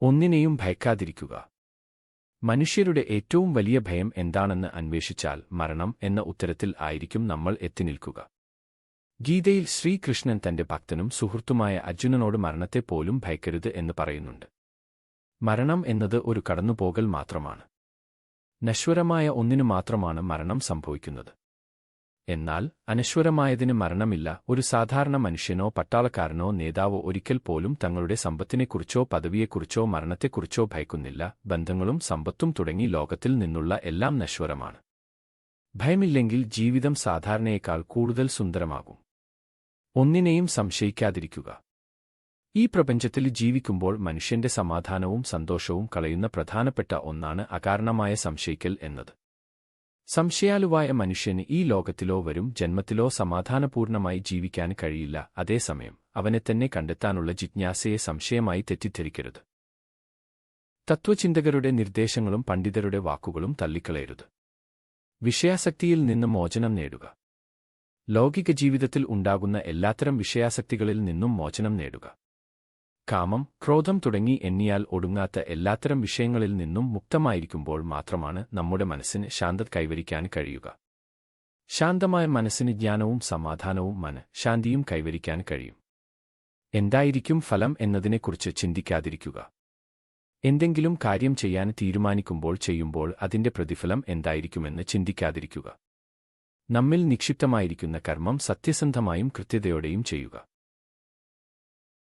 ഒന്നിനെയും ഭയക്കാതിരിക്കുക. മനുഷ്യരുടെ ഏറ്റവും വലിയ ഭയം എന്താണെന്ന് അന്വേഷിച്ചാൽ മരണം എന്ന ഉത്തരത്തിൽ ആയിരിക്കും നമ്മൾ എത്തിനിൽക്കുക. ഗീതയിൽ ശ്രീകൃഷ്ണൻ തന്റെ ഭക്തനും സുഹൃത്തുമായ അർജുനനോട് മരണത്തെപ്പോലും ഭയക്കരുത് എന്ന് പറയുന്നുണ്ട്. മരണം എന്നത് ഒരു കടന്നുപോകൽ മാത്രമാണ്. നശ്വരമായ ഒന്നിനു മാത്രമാണ് മരണം സംഭവിക്കുന്നത്. എന്നാൽ അനശ്വരമായതിന് മരണമില്ല. ഒരു സാധാരണ മനുഷ്യനോ പട്ടാളക്കാരനോ നേതാവോ ഒരിക്കൽ പോലും തങ്ങളുടെ സമ്പത്തിനെക്കുറിച്ചോ പദവിയെക്കുറിച്ചോ മരണത്തെക്കുറിച്ചോ ഭയക്കുന്നില്ല. ബന്ധങ്ങളും സമ്പത്തും തുടങ്ങി ലോകത്തിൽ നിന്നുള്ള എല്ലാം നശ്വരമാണ്. ഭയമില്ലെങ്കിൽ ജീവിതം സാധാരണയേക്കാൾ കൂടുതൽ സുന്ദരമാകും. ഒന്നിനെയും സംശയിക്കാതിരിക്കുക. ഈ പ്രപഞ്ചത്തിൽ ജീവിക്കുമ്പോൾ മനുഷ്യന്റെ സമാധാനവും സന്തോഷവും കളയുന്ന പ്രധാനപ്പെട്ട ഒന്നാണ് അകാരണമായ സംശയിക്കൽ എന്നത്. സംശയാലുവായ മനുഷ്യന് ഈ ലോകത്തിലോ വരും ജന്മത്തിലോ സമാധാനപൂർണമായി ജീവിക്കാൻ കഴിയില്ല. അതേസമയം അവനെത്തന്നെ കണ്ടെത്താനുള്ള ജിജ്ഞാസയെ സംശയമായി തെറ്റിദ്ധരിക്കരുത്. തത്വചിന്തകരുടെ നിർദ്ദേശങ്ങളും പണ്ഡിതരുടെ വാക്കുകളും തള്ളിക്കളയരുത്. വിഷയാസക്തിയിൽ നിന്ന് മോചനം നേടുക. ലൗകിക ജീവിതത്തിൽ ഉണ്ടാകുന്ന എല്ലാത്തരം വിഷയാസക്തികളിൽ നിന്നും മോചനം നേടുക. കാമം, ക്രോധം തുടങ്ങി എണ്ണിയാൽ ഒടുങ്ങാത്ത എല്ലാത്തരം വിഷയങ്ങളിൽ നിന്നും മുക്തമായിരിക്കുമ്പോൾ മാത്രമാണ് നമ്മുടെ മനസ്സിന് ശാന്തത കൈവരിക്കാൻ കഴിയുക. ശാന്തമായ മനസ്സിന് ജ്ഞാനവും സമാധാനവും ശാന്തിയും കൈവരിക്കാൻ കഴിയും. എന്തായിരിക്കും ഫലം എന്നതിനെക്കുറിച്ച് ചിന്തിക്കാതിരിക്കുക. എന്തെങ്കിലും കാര്യം ചെയ്യാൻ തീരുമാനിക്കുമ്പോൾ ചെയ്യുമ്പോൾ അതിന്റെ പ്രതിഫലം എന്തായിരിക്കുമെന്ന് ചിന്തിക്കാതിരിക്കുക. നമ്മിൽ നിക്ഷിപ്തമായിരിക്കുന്ന കർമ്മം സത്യസന്ധമായും കൃത്യതയോടെയും ചെയ്യുക.